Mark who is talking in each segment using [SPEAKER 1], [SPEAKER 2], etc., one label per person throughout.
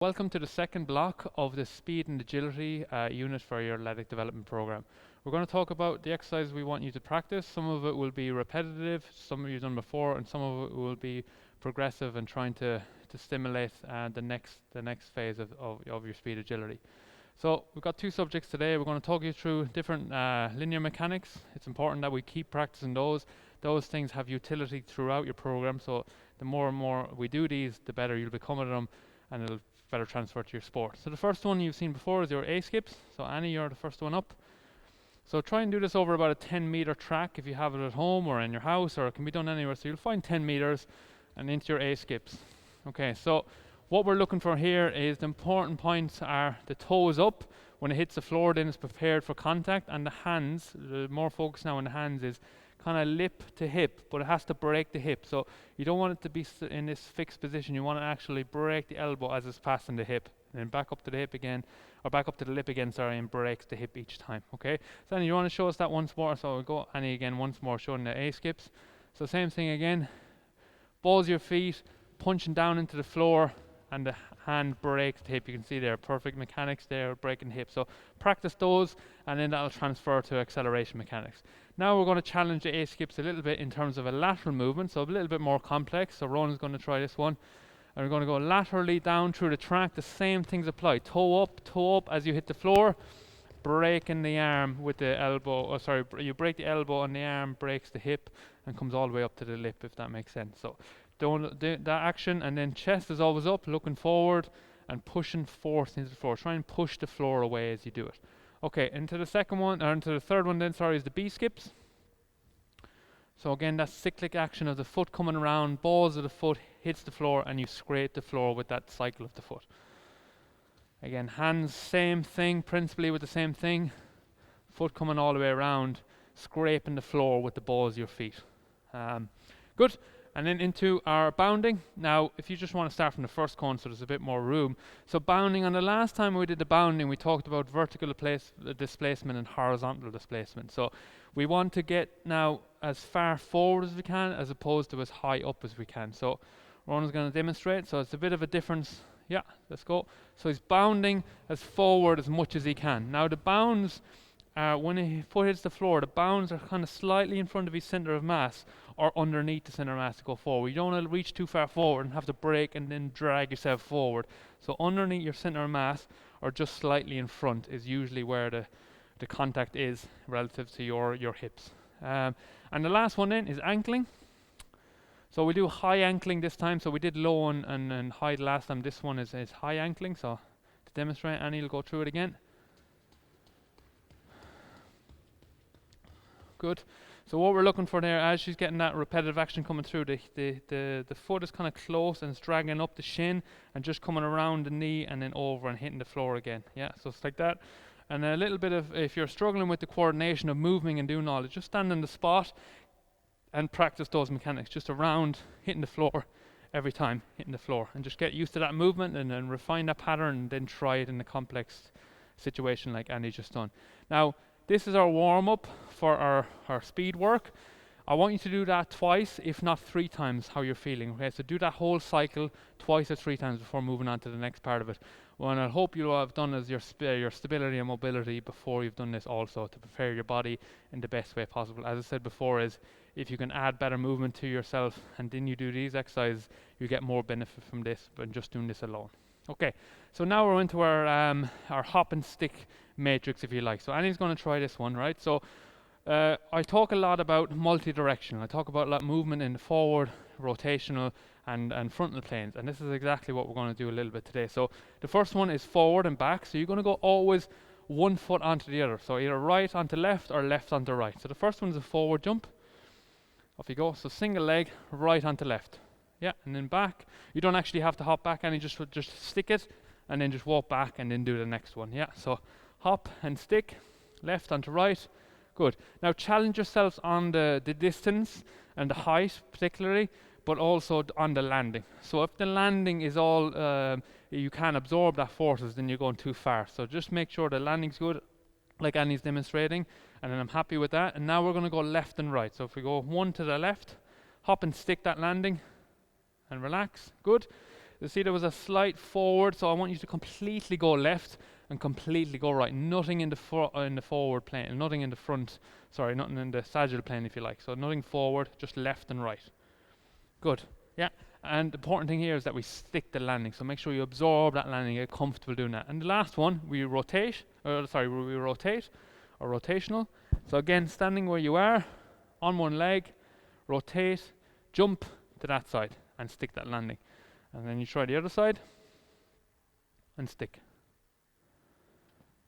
[SPEAKER 1] Welcome to the second block of the speed and agility unit for your athletic development program. We're going to talk about the exercises we want you to practice. Some of it will be repetitive, some of you've done before, and some of it will be progressive and trying to stimulate the next phase of your speed agility. So we've got two subjects today. We're going to talk you through different linear mechanics. It's important that we keep practicing those. Those things have utility throughout your program, so the more and more we do these, the better you'll become at them, and it'll better transfer to your sport. So the first one you've seen before is your A skips. So Annie, you're the first one up. So try and do this over about a 10-meter track if you have it at home or in your house, or it can be done anywhere. So you'll find 10 meters and into your A skips. Okay, so what we're looking for here is the important points are the toes up. When it hits the floor, then it's prepared for contact, and the hands, the more focus now on the hands is kind of lip to hip, but it has to break the hip. So you don't want it to be in this fixed position. You want to actually break the elbow as it's passing the hip, and then back up to the hip again, or back up to the lip again, sorry, and breaks the hip each time. Okay, so Annie, you want to show us that once more? So we'll go Annie again once more, showing the A skips. So same thing again, balls your feet, punching down into the floor, and the hand breaks the hip. You can see there, perfect mechanics there, breaking the hip. So practice those, and then that'll transfer to acceleration mechanics. Now we're going to challenge the A skips a little bit in terms of a lateral movement, so a little bit more complex. So Ronan's going to try this one. And we're going to go laterally down through the track. The same things apply. Toe up as you hit the floor, breaking the arm with the elbow. You break the elbow and the arm breaks the hip and comes all the way up to the lip, if that makes sense. So don't do that action, and then chest is always up, looking forward and pushing forth into the floor. Try and push the floor away as you do it. Okay, into the second one, or into the third one then, sorry, is the B skips. So again, that cyclic action of the foot coming around, balls of the foot hits the floor, and you scrape the floor with that cycle of the foot. Again, hands, same thing, principally with the same thing. Foot coming all the way around, scraping the floor with the balls of your feet. Good. And then into our bounding. Now, if you just want to start from the first cone, so there's a bit more room. So bounding, on the last time we did the bounding, we talked about vertical displacement and horizontal displacement. So we want to get now as far forward as we can, as opposed to as high up as we can. So Ronan's going to demonstrate. So it's a bit of a difference. Yeah, let's go. So he's bounding as forward as much as he can. Now the bounds, when his foot hits the floor, the bounds are kind of slightly in front of his center of mass, or underneath the center of mass to go forward. You don't want to reach too far forward and have to break and then drag yourself forward. So underneath your center of mass, or just slightly in front, is usually where the contact is relative to your hips. And the last one then is ankling. So we do high ankling this time. So we did low and high last time. This one is high ankling. So to demonstrate, Annie will go through it again. Good. So what we're looking for there, as she's getting that repetitive action coming through, the foot is kind of close and it's dragging up the shin and just coming around the knee and then over and hitting the floor again. Yeah, so it's like that. And a little bit of, if you're struggling with the coordination of moving and doing all, just stand in the spot and practice those mechanics, just around hitting the floor every time, hitting the floor, and just get used to that movement and then refine that pattern and then try it in a complex situation like Andy just done. Now, this is our warm-up for our speed work. I want you to do that twice, if not 3 times, how you're feeling. Okay, so do that whole cycle twice or 3 times before moving on to the next part of it. What I hope you'll have done is your stability and mobility before you've done this also, to prepare your body in the best way possible. As I said before, is if you can add better movement to yourself and then you do these exercises, you get more benefit from this than just doing this alone. Okay, so now we're into our hop and stick matrix, if you like. So Annie's going to try this one, right? So I talk a lot about multi-directional. I talk about a lot of movement in the forward, rotational, and frontal planes. And this is exactly what we're going to do a little bit today. So the first one is forward and back. So you're going to go always one foot onto the other. So either right onto left or left onto right. So the first one is a forward jump. Off you go. So single leg, right onto left. Yeah, and then back. You don't actually have to hop back, and you just stick it, and then just walk back, and then do the next one. Yeah, so hop and stick, left onto right. Good. Now challenge yourselves on the distance and the height particularly, but also on the landing. So if the landing is all, you can't absorb that forces, then you're going too far. So just make sure the landing's good, like Annie's demonstrating, and then I'm happy with that. And now we're going to go left and right. So if we go one to the left, hop and stick that landing, and relax. Good. You see there was a slight forward, so I want you to completely go left and completely go right. Nothing in the forward plane, nothing in the front, sorry, nothing in the sagittal plane if you like. So nothing forward, just left and right. Good, yeah. And the important thing here is that we stick the landing. So make sure you absorb that landing, get comfortable doing that. And the last one, we rotate, or rotational. So again, standing where you are, on one leg, rotate, jump to that side and stick that landing. And then you try the other side and stick.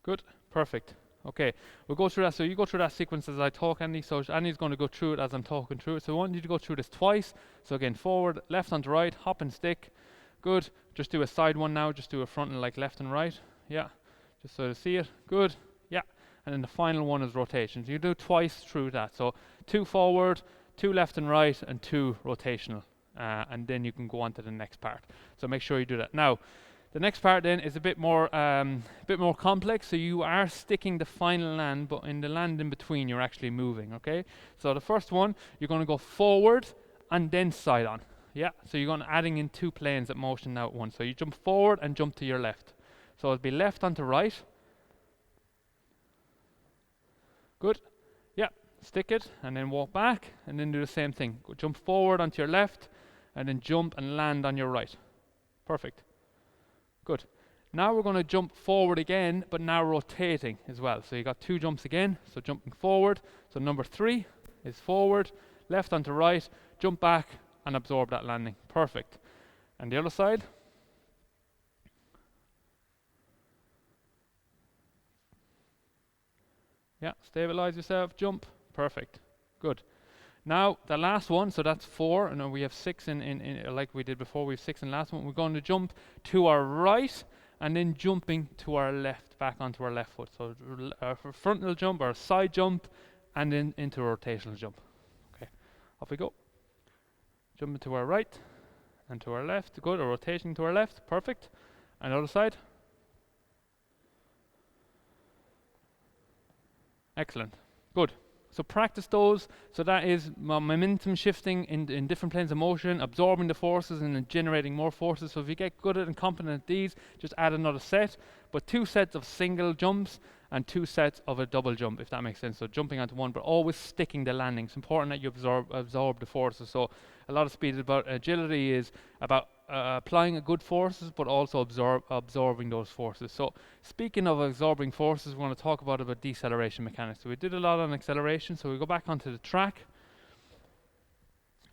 [SPEAKER 1] Good, perfect. Okay, we'll go through that. So you go through that sequence as I talk, Andy. So Andy's going to go through it as I'm talking through it. So I want you to go through this twice. So again, forward, left onto right, hop and stick. Good. Just do a side one now. Just do a frontal like left and right. Yeah. Just so you see it. Good. Yeah. And then the final one is rotations. You do twice through that. So 2 forward, 2 left and right, and 2 rotational. And then you can go on to the next part. So make sure you do that. Now, the next part then is a bit more complex. So you are sticking the final land, but in the land in between, you're actually moving. Okay. So the first one, you're going to go forward and then side on. Yeah. So you're going to adding in 2 planes at motion now at once. So you jump forward and jump to your left. So it'll be left onto right. Good. Yeah. Stick it and then walk back and then do the same thing. Go jump forward onto your left and then jump and land on your right. Perfect. Good. Now we're going to jump forward again, but now rotating as well. So you got 2 jumps again. So jumping forward. So number 3 is forward, left onto right, jump back and absorb that landing. Perfect. And the other side. Yeah, stabilize yourself, jump. Perfect. Good. Now the last one, so that's 4, and we have 6 in like we did before. We have 6 in the last one. We're going to jump to our right and then jumping to our left, back onto our left foot. So a frontal jump or a side jump and then into a rotational jump. Okay, off we go. Jumping to our right and to our left. Good, or rotating to our left. Perfect. And other side. Excellent. Good. So practice those. So that is momentum shifting in different planes of motion, absorbing the forces and then generating more forces. So if you get good at and competent at these, just add another set. But 2 sets of single jumps and 2 sets of a double jump, if that makes sense. So jumping onto one, but always sticking the landing. It's important that you absorb the forces. So a lot of speed is about agility, is about applying a good forces, but also absorbing those forces. So speaking of absorbing forces, we want to talk about deceleration mechanics. So we did a lot on acceleration. So we go back onto the track.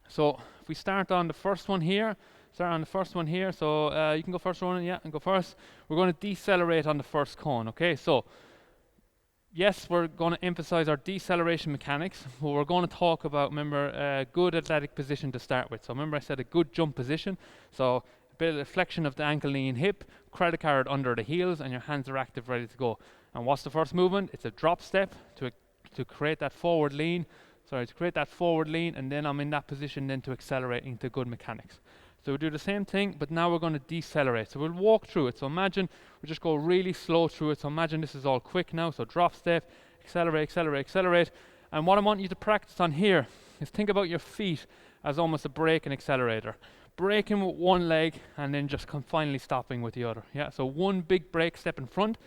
[SPEAKER 1] So if we start on the first one here, so you can go first, Ronan, yeah, and go first. We're going to decelerate on the first cone, okay? So yes, we're going to emphasize our deceleration mechanics, but we're going to talk about, remember, a good athletic position to start with. So remember I said a good jump position. So a bit of flexion of the ankle, knee and hip, credit card under the heels, and your hands are active, ready to go. And what's the first movement? It's a drop step to create that forward lean. And then I'm in that position then to accelerate into good mechanics. So we do the same thing, but now we're going to decelerate. So we'll walk through it. So imagine we just go really slow through it. So imagine this is all quick now. So drop step, accelerate, accelerate, accelerate. And what I want you to practice on here is think about your feet as almost a brake and accelerator. Braking with one leg and then just finally stopping with the other. Yeah. So one big brake step in front.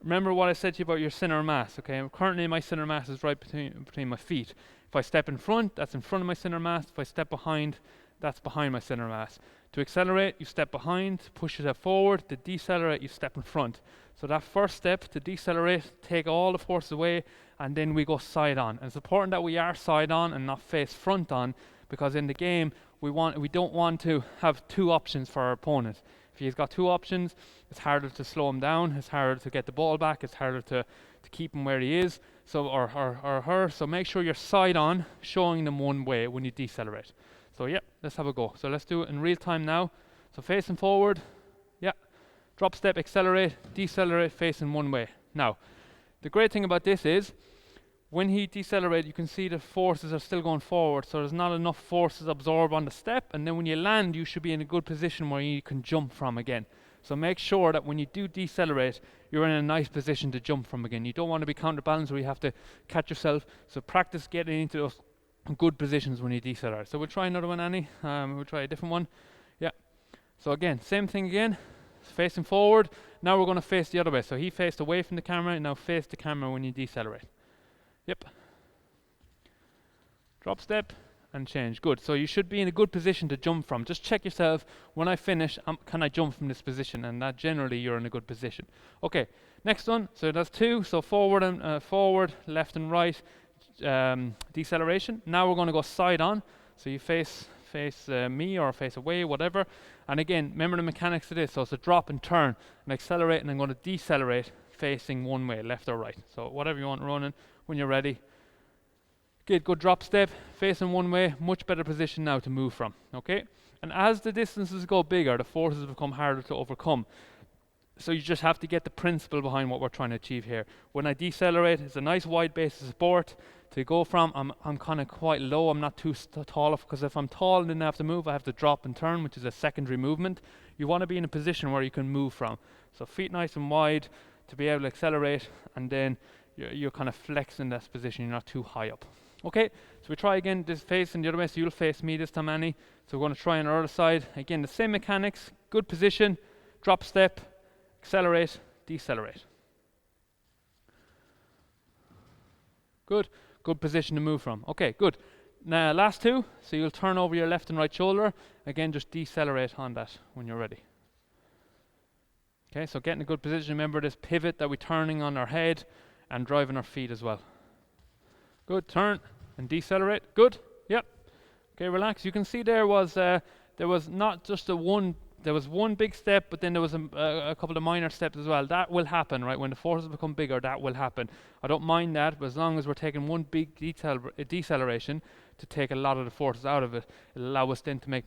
[SPEAKER 1] Remember what I said to you about your center of mass. Okay. Currently my center of mass is right between my feet. If I step in front, that's in front of my center of mass. If I step behind, that's behind my center of mass. To accelerate, you step behind, push it forward. To decelerate, you step in front. So that first step to decelerate, take all the force away, and then we go side on. And it's important that we are side on and not face front on, because in the game, we don't want to have 2 options for our opponent. If he's got 2 options, it's harder to slow him down, it's harder to get the ball back, it's harder to keep him where he is, so or her. So make sure you're side on, showing them one way when you decelerate. So yeah, let's have a go. So let's do it in real time now. So facing forward, yeah, drop step, accelerate, decelerate, facing one way. Now, the great thing about this is, when he decelerates, you can see the forces are still going forward, so there's not enough forces absorbed on the step, and then when you land, you should be in a good position where you can jump from again. So make sure that when you do decelerate, you're in a nice position to jump from again. You don't want to be counterbalanced where you have to catch yourself, so practice getting into those good positions when you decelerate. So we'll try another one, Annie. We'll try a different one. Yeah. So again, same thing again, facing forward. Now we're going to face the other way. So he faced away from the camera, now face the camera when you decelerate. Yep. Drop step and change. Good. So you should be in a good position to jump from. Just check yourself, when I finish, can I jump from this position? And that generally you're in a good position. Okay, next one. So that's 2. So forward and forward, left and right, deceleration. Now we're going to go side on. So you face me or face away, whatever. And again, remember the mechanics of this. So it's a drop and turn and accelerate, and I'm going to decelerate facing one way, left or right. So whatever you want running when you're ready. Good drop step, facing one way, much better position now to move from, okay? And as the distances go bigger, the forces become harder to overcome. So you just have to get the principle behind what we're trying to achieve here. When I decelerate, it's a nice wide base of support to go from. I'm kind of quite low, I'm not too tall, because if I'm tall and then I have to move, I have to drop and turn, which is a secondary movement. You want to be in a position where you can move from. So feet nice and wide to be able to accelerate, and then you're kind of flexing this position, you're not too high up. Okay, so we try again, this facing the other way, so you'll face me this time, Annie. So we're going to try on our other side. Again, the same mechanics, good position, drop step, accelerate, decelerate. Good position to move from. Okay, good. Now last 2, so you'll turn over your left and right shoulder. Again, just decelerate on that when you're ready. Okay, so getting a good position. Remember this pivot that we're turning on our head and driving our feet as well. Good, turn and decelerate. Good, yep. Okay, relax. You can see there was not just there was one big step, but then there was a couple of minor steps as well. That will happen, right? When the forces become bigger, that will happen. I don't mind that, but as long as we're taking one big deceleration to take a lot of the forces out of it, it'll allow us then to make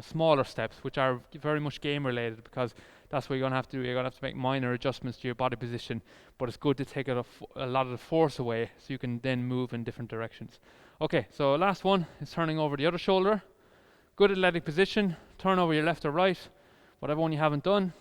[SPEAKER 1] smaller steps, which are very much game related, because that's what you're going to have to do. You're going to have to make minor adjustments to your body position, but it's good to take a lot of the force away so you can then move in different directions. Okay, so last one is turning over the other shoulder. Good athletic position, turn over your left or right, whatever one you haven't done,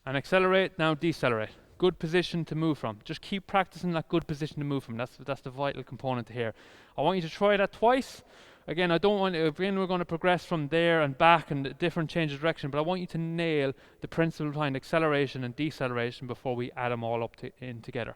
[SPEAKER 1] and accelerate, now decelerate. Good position to move from. Just keep practicing that good position to move from. That's the vital component here. I want you to try that twice. Again, I don't want to, again, we're going to progress from there and back and different change of direction, but I want you to nail the principle behind acceleration and deceleration before we add them all up in together.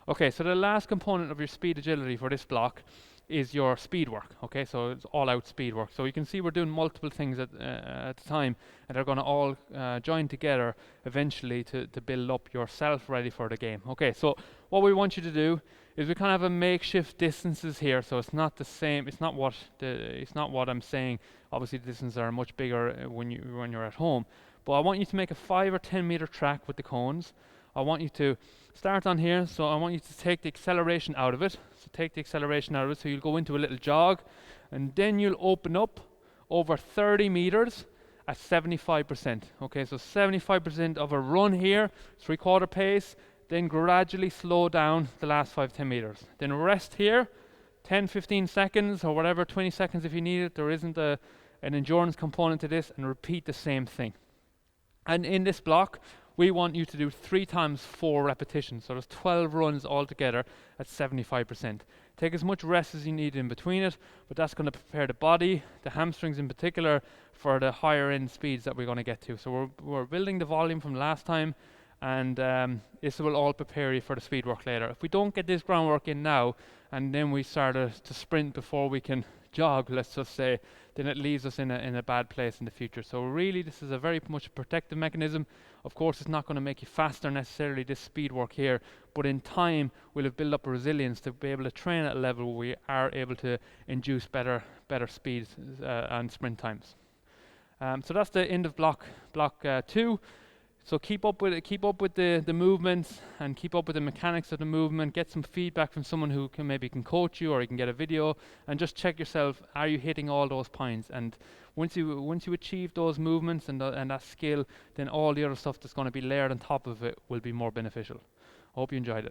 [SPEAKER 1] Okay, so the last component of your speed agility for this block is your speed work. Okay, so it's all out speed work. So you can see we're doing multiple things at the time, and they're going to all join together eventually to build up yourself ready for the game. Okay, so what we want you to do is we kind of have a makeshift distances here, so it's not the same. It's not what I'm saying. Obviously, the distances are much bigger when you're at home. But I want you to make a 5 or 10 meter track with the cones. I want you to start on here, so I want you to take the acceleration out of it. So take the acceleration out of it, so you'll go into a little jog, and then you'll open up over 30 meters at 75%. Okay, so 75% of a run here, 3/4 pace, then gradually slow down the last 5-10 meters. Then rest here, 10-15 seconds or whatever, 20 seconds if you need it. There isn't an endurance component to this, and repeat the same thing. And in this block, we want you to do 3 times 4 repetitions. So there's 12 runs altogether at 75%. Take as much rest as you need in between it, but that's going to prepare the body, the hamstrings in particular, for the higher end speeds that we're going to get to. So we're building the volume from last time, and this will all prepare you for the speed work later. If we don't get this groundwork in now, and then we start to sprint before we can jog, let's just say, then it leaves us in a bad place in the future. So really, this is a very much a protective mechanism. Of course, it's not going to make you faster necessarily, this speed work here, but in time we'll have built up a resilience to be able to train at a level where we are able to induce better speeds and sprint times. So that's the end of block 2. So keep up with the movements, and keep up with the mechanics of the movement. Get some feedback from someone who can coach you, or you can get a video, and just check yourself, are you hitting all those points? And once you achieve those movements and that skill, then all the other stuff that's going to be layered on top of it will be more beneficial. I hope you enjoyed it.